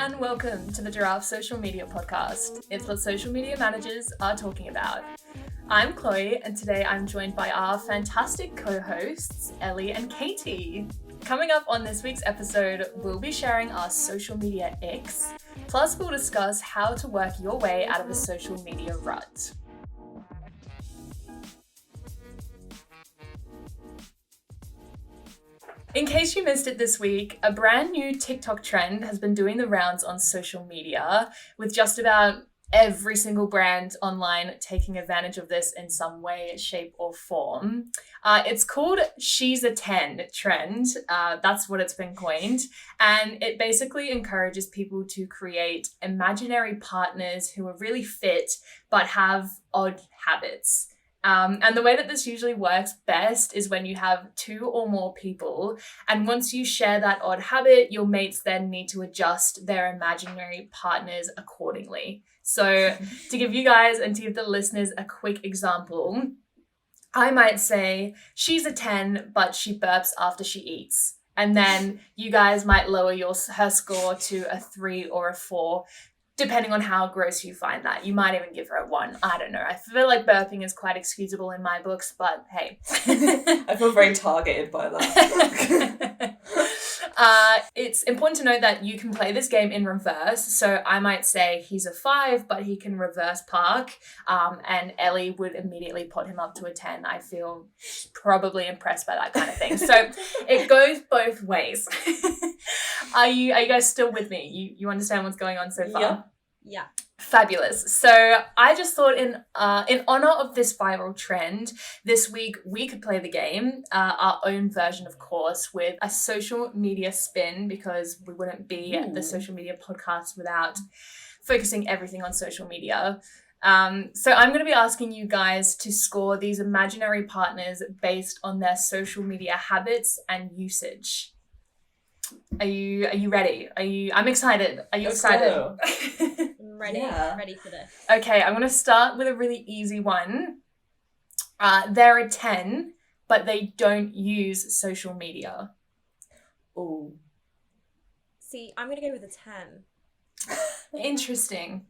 and welcome to the Giraffe Social Media Podcast. It's what social media managers are talking about. I'm Chloe, and today I'm joined by our fantastic co-hosts, Ellie and Katie. Coming up on this week's episode, we'll be sharing our social media Icks, plus we'll discuss how to work your way out of a social media rut. In case you missed it this week, a brand new TikTok trend has been doing the rounds on social media, with just about every single brand online taking advantage of this in some way, shape, or form. It's called She's a 10 trend. That's what it's been coined. And it basically encourages people to create imaginary partners who are really fit but have odd habits. And the way that this usually works best is when you have two or more people, and once you share that odd habit, your mates then need to adjust their imaginary partners accordingly. So to give you guys and to give the listeners a quick example, I might say, she's a 10, but she burps after she eats. And then you guys might lower her score to a 3 or a 4, depending on how gross you find that. You might even give her a 1. I don't know. I feel like burping is quite excusable in my books, but hey. I feel very targeted by that. It's important to note that you can play this game in reverse. So I might say he's a 5, but he can reverse park. And Ellie would immediately put him up to a 10. I feel probably impressed by that kind of thing. So it goes both ways. Are you guys still with me? You understand what's going on so far? Yeah. Fabulous. So I just thought in honor of this viral trend, this week we could play the game, our own version, of course, with a social media spin, because we wouldn't be the social media podcast without focusing everything on social media. So I'm going to be asking you guys to score these imaginary partners based on their social media habits and usage. Are you ready? I'm excited. Are you excited? I'm ready for this. Okay, I'm going to start with a really easy one. They're a 10, but they don't use social media. Oh. See, I'm going to go with a 10. Interesting.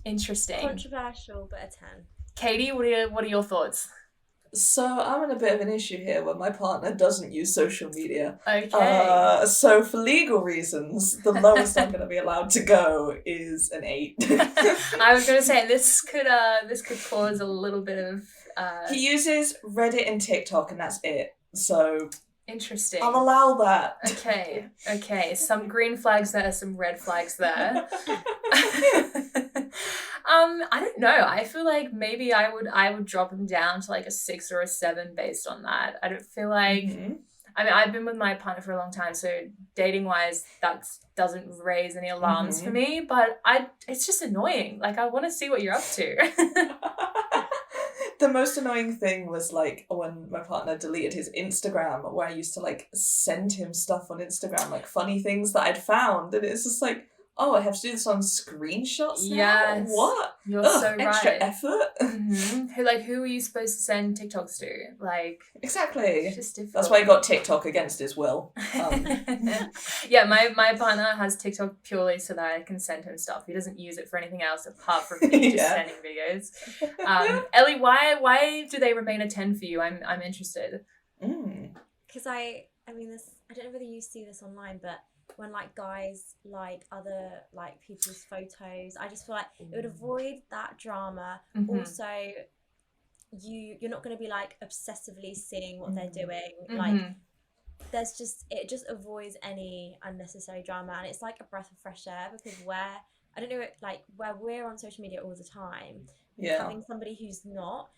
Controversial, but a 10. Katie, what are your thoughts? So I'm in a bit of an issue here where my partner doesn't use social media. Okay. So for legal reasons, the lowest I'm going to be allowed to go is an 8. I was going to say this could cause a little bit of. He uses Reddit and TikTok, and that's it. So interesting. I'll allow that. Okay. Some green flags there, some red flags there. I don't know. I feel like maybe I would drop him down to like a 6 or a 7 based on that. I don't feel like. Mm-hmm. I mean, I've been with my partner for a long time, so dating wise, that doesn't raise any alarms for me. But it's just annoying. Like, I want to see what you're up to. The most annoying thing was like when my partner deleted his Instagram, where I used to like send him stuff on Instagram, like funny things that I'd found, and it's just like, oh, I have to do this on screenshots now? Yes. What? You're so right. Extra effort? Mm-hmm. Who are you supposed to send TikToks to? Like, exactly. It's just difficult. That's why I got TikTok against his will. Yeah, my partner has TikTok purely so that I can send him stuff. He doesn't use it for anything else apart from me just sending videos. Ellie, why do they remain a 10 for you? I'm interested. Because I mean this. I don't know whether you see this online, but when like guys like other like people's photos, I just feel like it would avoid that drama. Mm-hmm. Also, you're not going to be like obsessively seeing what they're doing. Mm-hmm. Like it just avoids any unnecessary drama, and it's like a breath of fresh air, because where we're on social media all the time, having somebody who's not,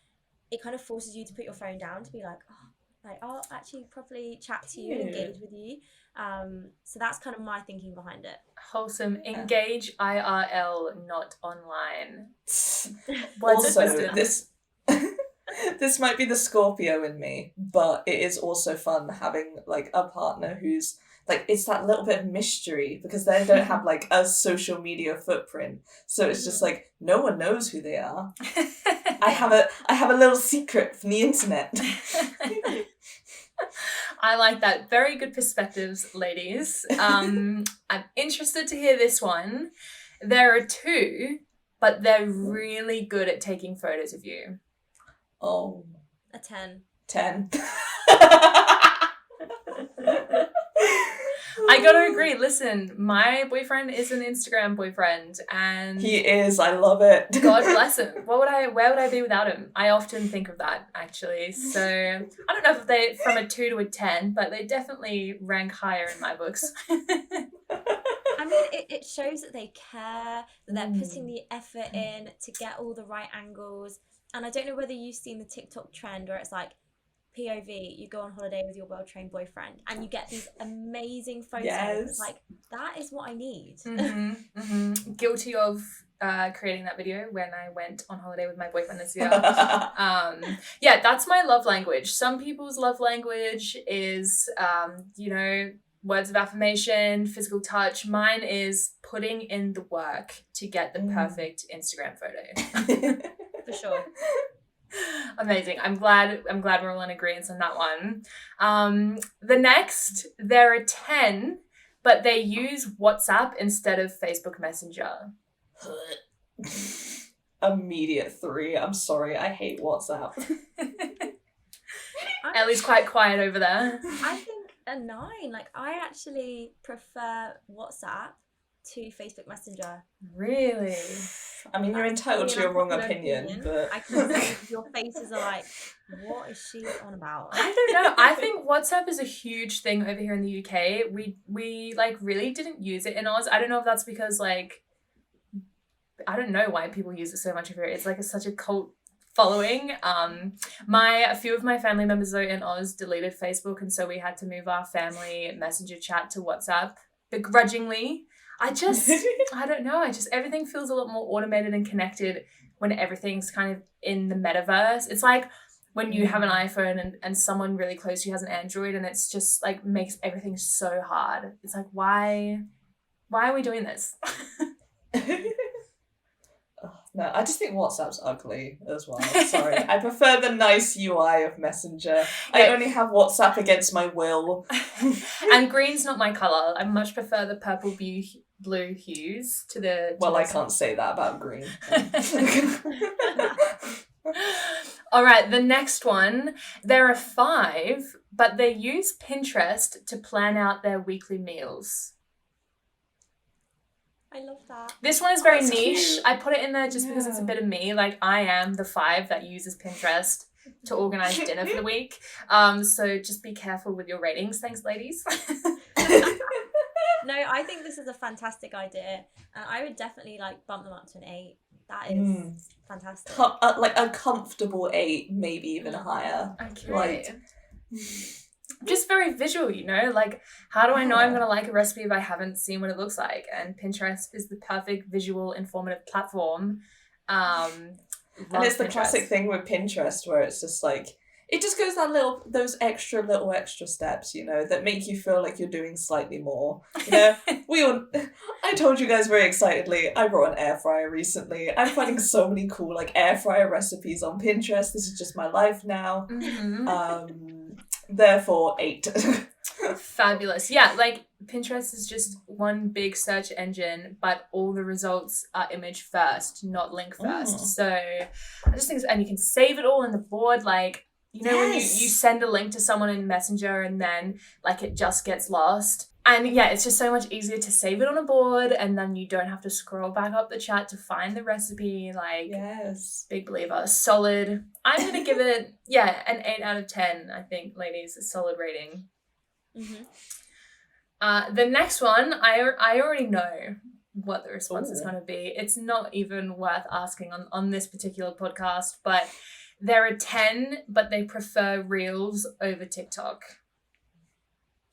it kind of forces you to put your phone down to be like, I'll actually properly chat to you and engage with you. So that's kind of my thinking behind it. Wholesome. Engage IRL, not online. Also, this might be the Scorpio in me, but it is also fun having like a partner who's like, it's that little bit of mystery, because they don't have like a social media footprint. So it's just like, no one knows who they are. I have a little secret from the internet. I like that. Very good perspectives, ladies. I'm interested to hear this one. There are two, but they're really good at taking photos of you. Oh. A 10. 10. I gotta agree. Listen, my boyfriend is an Instagram boyfriend, and he is. I love it. God bless him. Where would I be without him? I often think of that, actually. So I don't know if they from a 2 to a 10, but they definitely rank higher in my books. I mean, it shows that they care, that they're putting the effort in to get all the right angles. And I don't know whether you've seen the TikTok trend where it's like, POV, you go on holiday with your well-trained boyfriend and you get these amazing photos. Yes. Like, that is what I need. Guilty of creating that video when I went on holiday with my boyfriend this year. Yeah, that's my love language. Some people's love language is, words of affirmation, physical touch. Mine is putting in the work to get the perfect Instagram photo. For sure. Amazing. I'm glad we're all in agreement on that one. The next, there are 10, but they use WhatsApp instead of Facebook Messenger. Immediate 3. I'm sorry, I hate WhatsApp. Ellie's quite quiet over there. I think a 9. Like, I actually prefer WhatsApp to Facebook Messenger. Really? I mean, you're entitled to your wrong opinion, but I can see your faces are like, what is she on about? I don't know. I think WhatsApp is a huge thing over here in the UK. We like really didn't use it in Oz. I don't know if that's because like I don't know why people use it so much over here. It's like such a cult following. A few of my family members though in Oz deleted Facebook, and so we had to move our family messenger chat to WhatsApp begrudgingly. I don't know. Everything feels a lot more automated and connected when everything's kind of in the metaverse. It's like when you have an iPhone and someone really close to you has an Android, and it's just like makes everything so hard. It's like, why are we doing this? No, I just think WhatsApp's ugly as well. Sorry. I prefer the nice UI of Messenger. I only have WhatsApp against my will. And green's not my colour. I much prefer the purple blue hues to the... Well, I can't say that about green. All right, the next one. There are 5, but they use Pinterest to plan out their weekly meals. I love that. This one is very niche. Cute. I put it in there just because it's a bit of me. Like, I am the 5 that uses Pinterest to organize dinner for the week. So just be careful with your ratings. Thanks, ladies. No, I think this is a fantastic idea. And I would definitely like bump them up to an 8. That is fantastic. Like a comfortable 8, maybe even higher. Okay. Like, just very visual, like how do I know I'm going to like a recipe if I haven't seen what it looks like? And Pinterest is the perfect visual informative platform. And it's the classic thing with Pinterest where it's just like, it just goes those extra steps, that make you feel like you're doing slightly more. I told you guys very excitedly, I brought an air fryer recently. I'm finding so many cool like air fryer recipes on Pinterest. This is just my life now. Therefore 8. Fabulous. Yeah, like Pinterest is just one big search engine, but all the results are image first, not link first. So I just think, and you can save it all in the board, like, when you send a link to someone in Messenger and then like it just gets lost. And yeah, it's just so much easier to save it on a board, and then you don't have to scroll back up the chat to find the recipe. Like, yes, big believer. Solid. I'm going to give it, an 8 out of 10, I think, ladies. A solid rating. The next one, I already know what the response is going to be. It's not even worth asking on this particular podcast, but there are 10, but they prefer Reels over TikTok.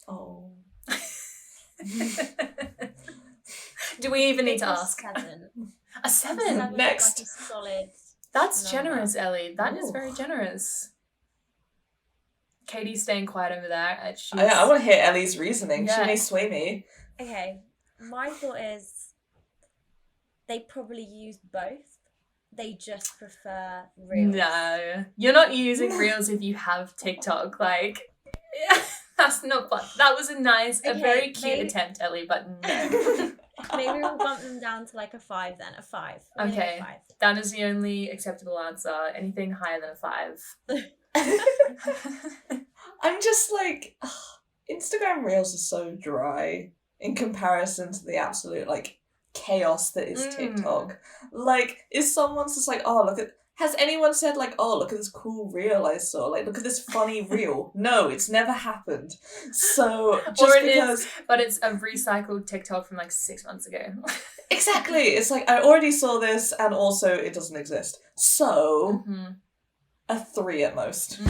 Oh. Do we even need to ask? 7. A 7? 7 Next. Like a solid That's number. generous, Ellie. That is very generous. Katie's staying quiet over there. I want to hear Ellie's reasoning. Yeah. She may sway me. Okay, my thought is they probably use both. They just prefer Reels. No. You're not using Reels if you have TikTok. Like, Yeah, that's not fun. That was a very cute maybe, attempt, Ellie, but no. maybe we'll bump them down to like a 5 then. A 5. Okay, A 5. that is the only acceptable answer. Anything higher than a 5. I'm just like, Instagram Reels are so dry in comparison to the absolute like chaos that is TikTok. Like, is someone's just like, oh, look at. Has anyone said like, oh, look at this cool reel I saw? Like, look at this funny reel. No, it's never happened. So just because, but it's a recycled TikTok from like 6 months ago. Exactly. It's like I already saw this, and also it doesn't exist. So a 3 at most.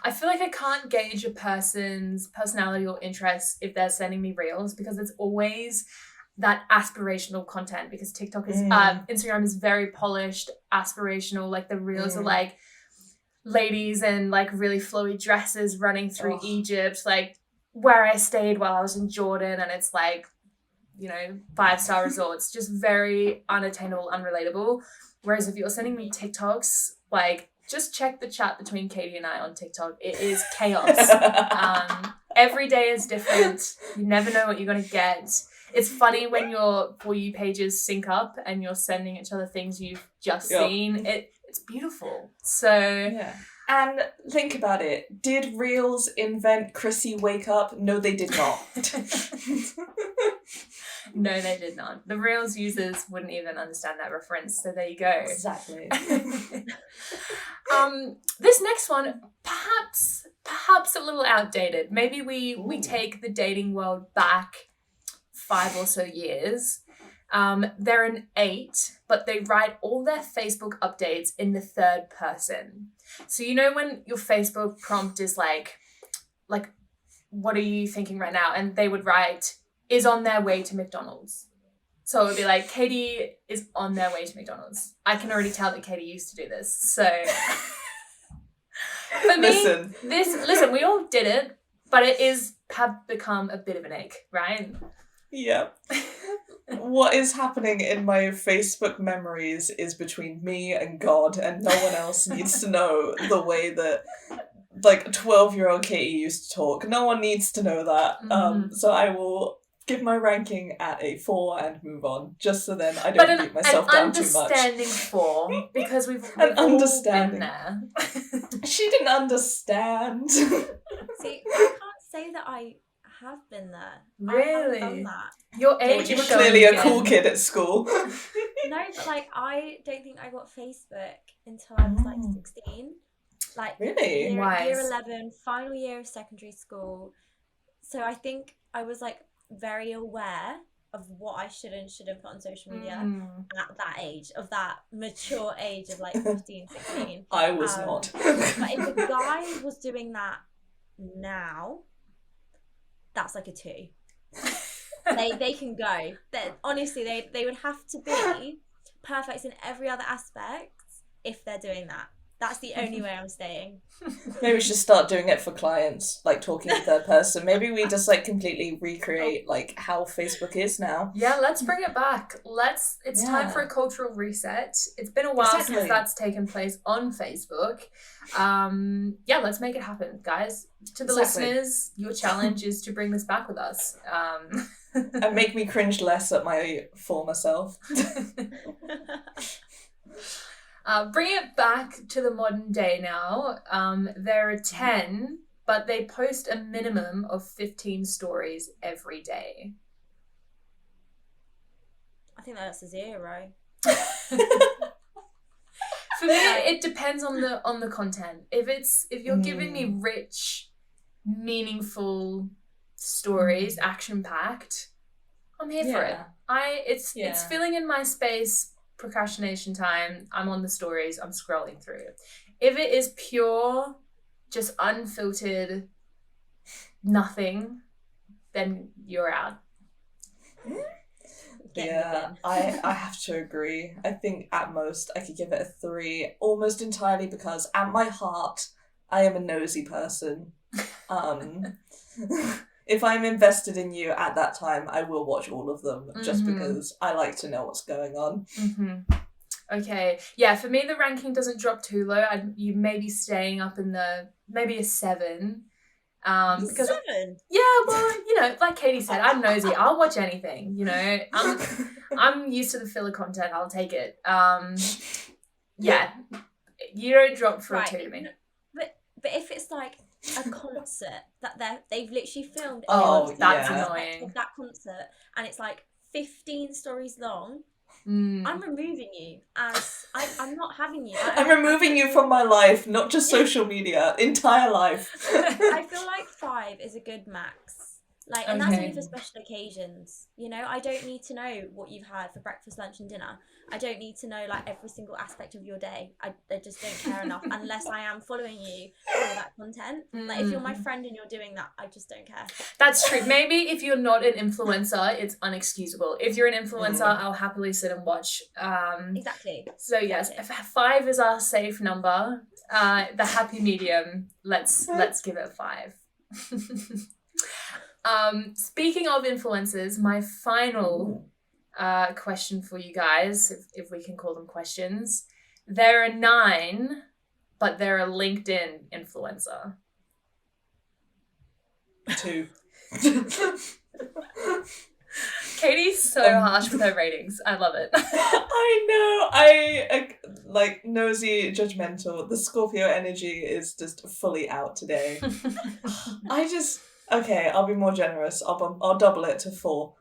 I feel like I can't gauge a person's personality or interest if they're sending me reels, because it's always that aspirational content, because TikTok is Instagram is very polished, aspirational. Like the reels are like ladies in like really flowy dresses running through Egypt, like where I stayed while I was in Jordan, and it's like, you know, 5-star resorts, just very unattainable, unrelatable. Whereas if you're sending me TikToks, like just check the chat between Katie and I on TikTok. It is chaos. Every day is different. You never know what you're going to get. It's funny when your For You pages sync up and you're sending each other things you've just seen. It's beautiful. So... Yeah. And think about it. Did Reels invent Chrissy Wake Up? No, they did not. No, they did not. The Reels users wouldn't even understand that reference, so there you go. Exactly. This next one, perhaps a little outdated. Maybe we take the dating world back 5 or so years. They're an 8, but they write all their Facebook updates in the third person. So you know when your Facebook prompt is like, what are you thinking right now? And they would write, is on their way to McDonald's. So it would be like, Katie is on their way to McDonald's. I can already tell that Katie used to do this. So for me, listen, we all did it, but it have become a bit of an ache, right? Yeah. What is happening in my Facebook memories is between me and God, and no one else needs to know the way that like 12-year-old Katie used to talk. No one needs to know that. So I will give my ranking at a 4 and move on, just so then I don't beat myself down too much. An understanding 4, because we've all been there. She didn't understand. See, I can't say that I have been there. Really? I haven't done that. Your age you were clearly a cool kid at school. No, but like I don't think I got Facebook until I was like 16. Like really? Year 11, final year of secondary school. So I think I was like very aware of what I should and shouldn't put on social media at that age, of that mature age of like 15, 16. I was not. But if a guy was doing that now, that's like a 2. They can go. Honestly, they would have to be perfect in every other aspect if they're doing that. That's the only way I'm staying. Maybe we should start doing it for clients, like talking in third person. Maybe we just like completely recreate like how Facebook is now. Yeah, let's bring it back. It's time for a cultural reset. It's been a while since that's taken place on Facebook. Let's make it happen, guys. To the listeners, your challenge is to bring this back with us. And make me cringe less at my former self. Bring it back to the modern day now. There are 10, but they post a minimum of 15 stories every day. I think that's a 0. For me, it depends on the content. If you're giving me rich, meaningful stories, action-packed, I'm here for it. It's filling in my space. Procrastination time, I'm on the stories, I'm scrolling through. If it is pure, just unfiltered, nothing, then you're out. Yeah, I have to agree. I think at most I could give it a 3, almost entirely because at my heart, I am a nosy person. If I'm invested in you at that time, I will watch all of them just because I like to know what's going on. Okay. Yeah, for me, the ranking doesn't drop too low. You may be staying up in maybe a 7. Because 7. yeah, well, you know, like Katie said, I'm nosy. I'll watch anything. You know, I'm used to the filler content. I'll take it. Yeah, you don't drop for a two to me. But if it's like a concert that they've literally filmed that's every annoying of that concert, and it's like 15 stories long. Mm. I'm removing you as I'm not having you. I'm removing you from my life, not just social media, entire life. I feel like 5 is a good max. Like, and that's only for special occasions. You know, I don't need to know what you've had for breakfast, lunch, and dinner. I don't need to know like every single aspect of your day. I just don't care enough unless I am following you for that content. Like, if you're my friend and you're doing that, I just don't care. That's true. Maybe if you're not an influencer, it's unexcusable. If you're an influencer, I'll happily sit and watch. Exactly. So yes, 5 is our safe number. The happy medium. Let's give it a 5. Speaking of influencers, my final question for you guys, if we can call them questions. There are 9, but they're a LinkedIn influencer. 2. Katie's so harsh with her ratings. I love it. I know. I like nosy, judgmental. The Scorpio energy is just fully out today. Okay, I'll be more generous. I'll double it to 4.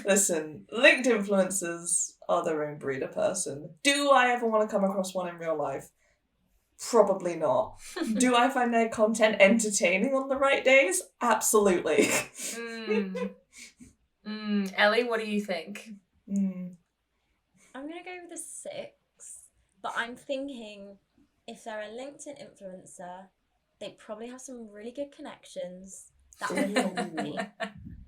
Listen, linked influencers are their own breed of person. Do I ever want to come across one in real life? Probably not. Do I find their content entertaining on the right days? Absolutely. Ellie, what do you think? I'm gonna go with a 6, but I'm thinking if they're a LinkedIn influencer, they probably have some really good connections that would help me.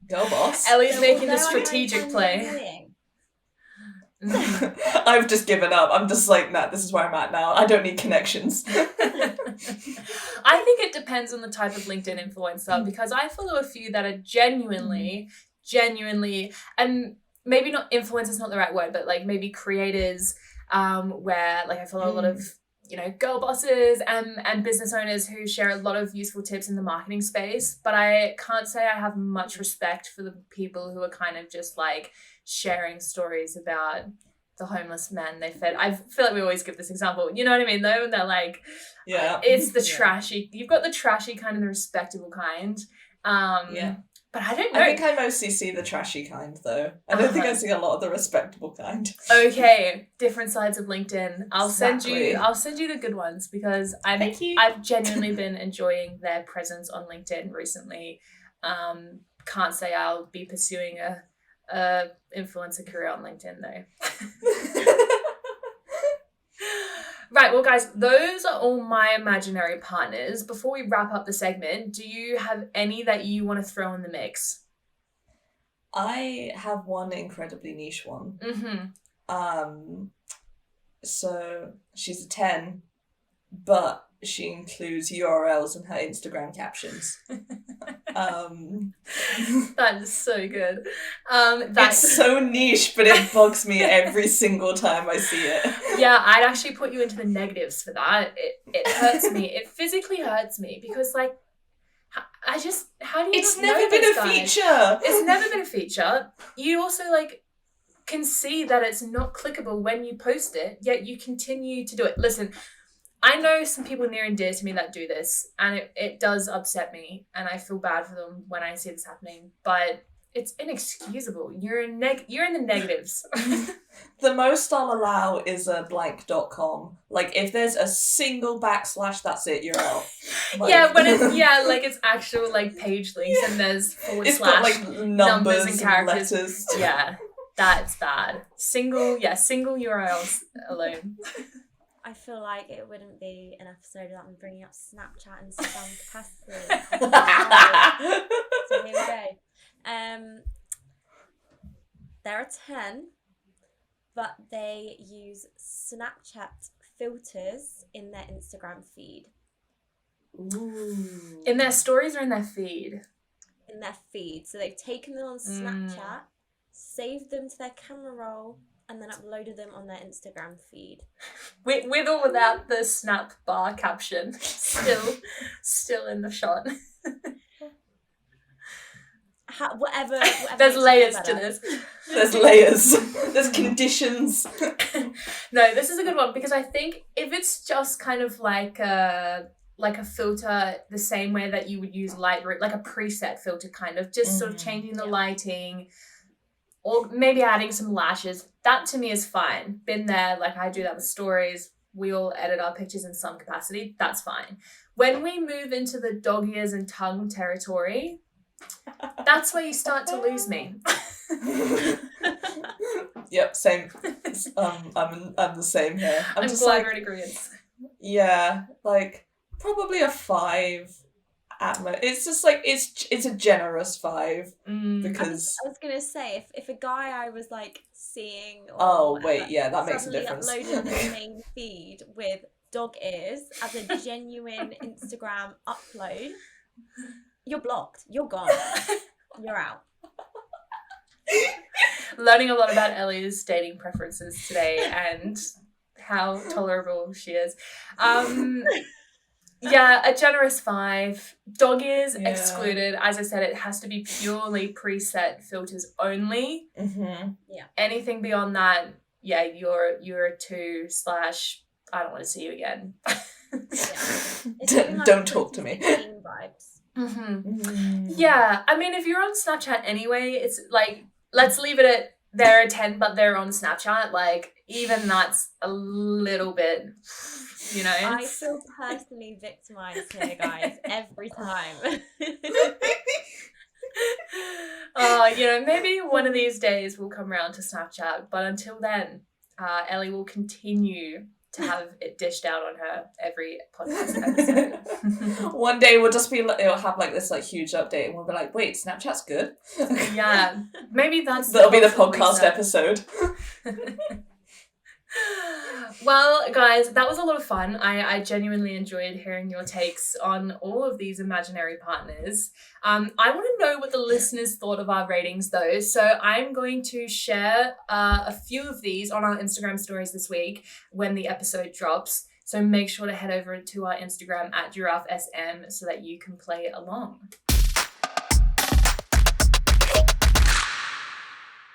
Go, boss. Ellie's making a strategic play. I've just given up. I'm just like, nah, this is where I'm at now. I don't need connections. I think it depends on the type of LinkedIn influencer, because I follow a few that are genuinely, and maybe not influencers, not the right word, but like maybe creators, where like I follow a lot of, you know, girl bosses and business owners who share a lot of useful tips in the marketing space. But I can't say I have much respect for the people who are kind of just like sharing stories about the homeless men they fed. I feel like we always give this example. You know what I mean, though? And they're like, it's the trashy. You've got the trashy kind and the respectable kind. But I don't know. I think I mostly see the trashy kind, though. I don't think I see a lot of the respectable kind. Okay, different sides of LinkedIn. I'll send you the good ones, because I've genuinely been enjoying their presence on LinkedIn recently. Can't say I'll be pursuing a influencer career on LinkedIn though. Right, well, guys, those are all my imaginary partners. Before we wrap up the segment, do you have any that you want to throw in the mix? I have one incredibly niche one. So she's a 10, but she includes URLs in her Instagram captions. That is so good. It's so niche, but it bugs me every single time I see it. Yeah, I'd actually put you into the negatives for that. It hurts me. It physically hurts me, because like, how do you? It's never been a feature. It's never been a feature. You also like can see that it's not clickable when you post it, yet you continue to do it. Listen, I know some people near and dear to me that do this, and it does upset me, and I feel bad for them when I see this happening, but it's inexcusable. You're in the negatives. The most I'll allow is a blank.com. Like, if there's a single backslash, that's it, you're out. Like, like it's actual like page links and there's / it's got like numbers and characters. Letters. Yeah, that's bad. Single URLs alone. I feel like it wouldn't be an episode without me bringing up Snapchat in some capacity. So here we go. They're a 10, but they use Snapchat filters in their Instagram feed. Ooh. In their stories or in their feed? In their feed. So they've taken them on Snapchat, saved them to their camera roll, and then uploaded them on their Instagram feed. With or without the snap bar caption. Still in the shot. Whatever There's layers to this. There's layers. There's conditions. No, this is a good one because I think if it's just kind of like a filter the same way that you would use Lightroom, like a preset filter kind of, just sort of changing the lighting or maybe adding some lashes, that to me is fine. Been there, like I do that with stories. We all edit our pictures in some capacity. That's fine. When we move into the dog ears and tongue territory, that's where you start to lose me. Yep, same. I'm the same here. I'm just glad like, we're in agreement. yeah, like probably a 5 at most. It's just like it's a generous 5 because I was gonna say if a guy I was like seeing that makes a difference. Uploaded the main feed with dog ears as a genuine Instagram upload, you're blocked. You're gone. You're out. Learning a lot about Ellie's dating preferences today and how tolerable she is. Yeah, a generous 5. Dog ears excluded. As I said, it has to be purely preset filters only. Mm-hmm. Yeah. Anything beyond that, yeah, you're a 2/ I don't want to see you again. Don't talk to me. Vibes. Yeah, I mean, if you're on Snapchat anyway, it's like, let's leave it at they're a 10, but they're on Snapchat. Like, even that's a little bit, you know. I feel personally victimized here, guys, every time. Maybe one of these days we'll come around to Snapchat, but until then, Ellie will continue to have it dished out on her every podcast episode. One day we'll just be like, it'll have like this like huge update and we'll be like, wait, Snapchat's good? Yeah, maybe that'll be the podcast episode. Well, guys, that was a lot of fun. I genuinely enjoyed hearing your takes on all of these imaginary partners. I want to know what the listeners thought of our ratings, though. So I'm going to share a few of these on our Instagram stories this week when the episode drops. So make sure to head over to our Instagram at GiraffeSM so that you can play along.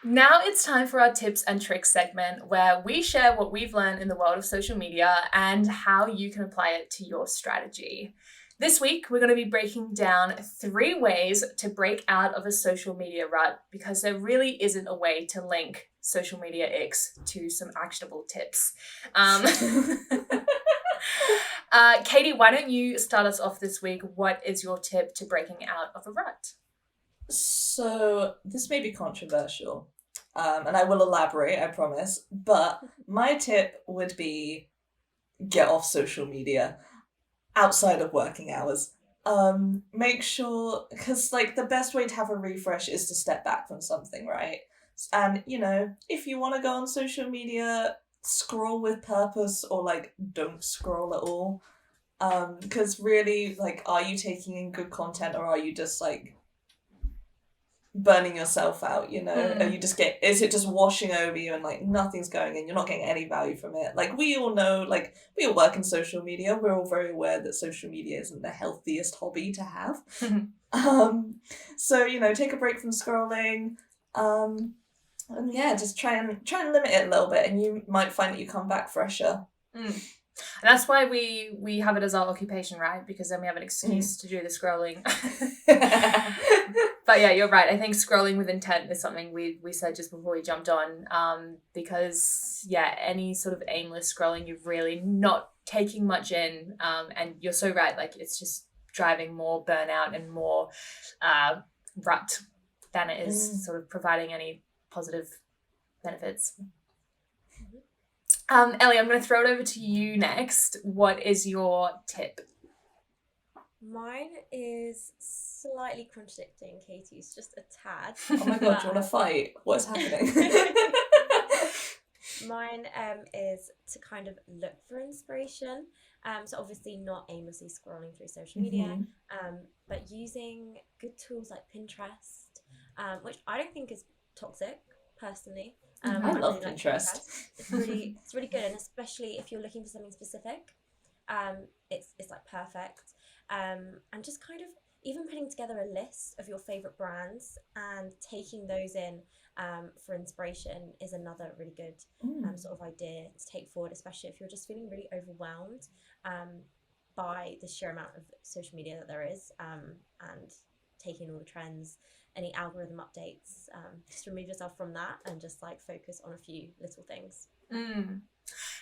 Now it's time for our tips and tricks segment where we share what we've learned in the world of social media and how you can apply it to your strategy. This week, we're going to be breaking down 3 ways to break out of a social media rut because there really isn't a way to link social media icks to some actionable tips. Katie, why don't you start us off this week? What is your tip to breaking out of a rut? So this may be controversial, and I will elaborate, I promise, but my tip would be get off social media outside of working hours. Make sure, because like the best way to have a refresh is to step back from something, right? And if you want to go on social media, scroll with purpose or like don't scroll at all. Because really, like, are you taking in good content or are you just like burning yourself out, Are you is it just washing over you and like nothing's going in, you're not getting any value from it? Like we all know, like we all work in social media, we're all very aware that social media isn't the healthiest hobby to have. So take a break from scrolling, and just try and limit it a little bit and you might find that you come back fresher. And that's why we have it as our occupation, right? Because then we have an excuse to do the scrolling. But yeah, you're right. I think scrolling with intent is something we said just before we jumped on. Because any sort of aimless scrolling, you're really not taking much in. And you're so right. Like it's just driving more burnout and more rut than it is sort of providing any positive benefits. Ellie, I'm going to throw it over to you next. What is your tip? Mine is slightly contradicting Katie's, just a tad. Oh my god, do you want to fight? What's happening? Mine is to kind of look for inspiration. So obviously not aimlessly scrolling through social media, but using good tools like Pinterest, which I don't think is toxic personally. I love Pinterest. It's really good, and especially if you're looking for something specific, it's like perfect. And just kind of even putting together a list of your favorite brands and taking those in for inspiration is another really good sort of idea to take forward, especially if you're just feeling really overwhelmed by the sheer amount of social media that there is, and taking all the trends, any algorithm updates. Just remove yourself from that and just like focus on a few little things.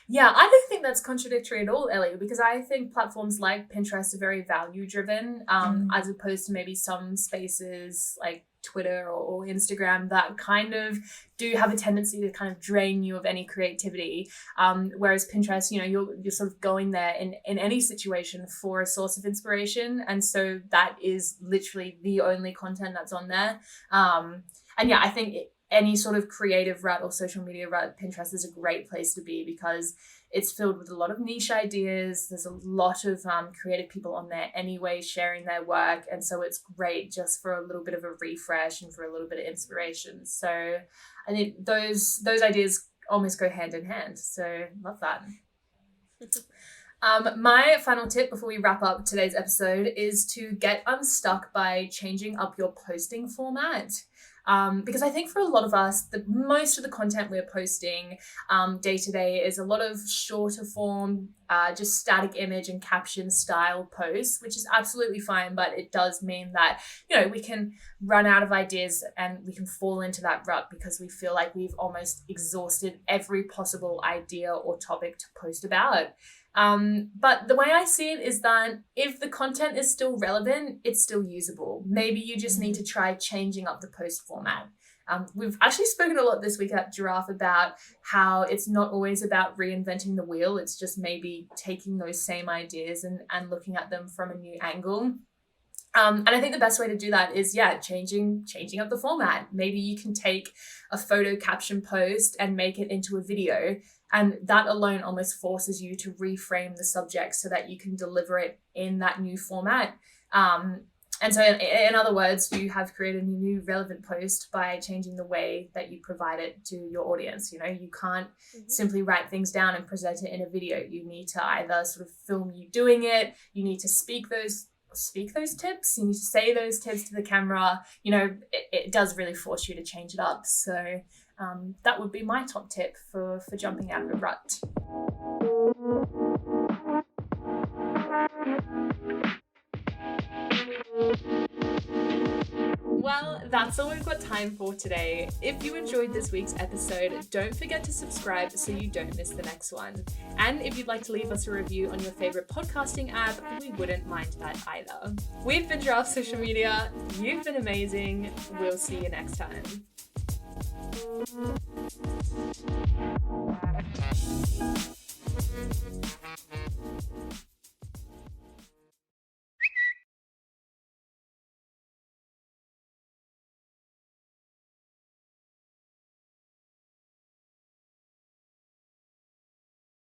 Yeah, I don't think that's contradictory at all, Ellie, because I think platforms like Pinterest are very value driven, as opposed to maybe some spaces like Twitter or Instagram that kind of do have a tendency to kind of drain you of any creativity. Whereas Pinterest, you're sort of going there in any situation for a source of inspiration. And so that is literally the only content that's on there. And yeah, I think any sort of creative rut or social media rut, Pinterest is a great place to be because it's filled with a lot of niche ideas. There's a lot of creative people on there anyway sharing their work. And so it's great just for a little bit of a refresh and for a little bit of inspiration. So I think those ideas almost go hand in hand. So love that. My final tip before we wrap up today's episode is to get unstuck by changing up your posting format. Because I think for a lot of us, most of the content we're posting day to day is a lot of shorter form, just static image and caption style posts, which is absolutely fine. But it does mean that, we can run out of ideas and we can fall into that rut because we feel like we've almost exhausted every possible idea or topic to post about. But the way I see it is that if the content is still relevant, it's still usable. Maybe you just need to try changing up the post format. We've actually spoken a lot this week at Giraffe about how it's not always about reinventing the wheel. It's just maybe taking those same ideas and looking at them from a new angle. And I think the best way to do that is, changing up the format. Maybe you can take a photo caption post and make it into a video. And that alone almost forces you to reframe the subject so that you can deliver it in that new format. And so in other words, you have created a new relevant post by changing the way that you provide it to your audience. You can't simply write things down and present it in a video. You need to either sort of film you doing it. You need to speak those tips. You need to say those tips to the camera. It does really force you to change it up. So that would be my top tip for jumping out of a rut. Well, that's all we've got time for today. If you enjoyed this week's episode, don't forget to subscribe so you don't miss the next one. And if you'd like to leave us a review on your favorite podcasting app, we wouldn't mind that either. We've been Giraffe Social Media. You've been amazing. We'll see you next time.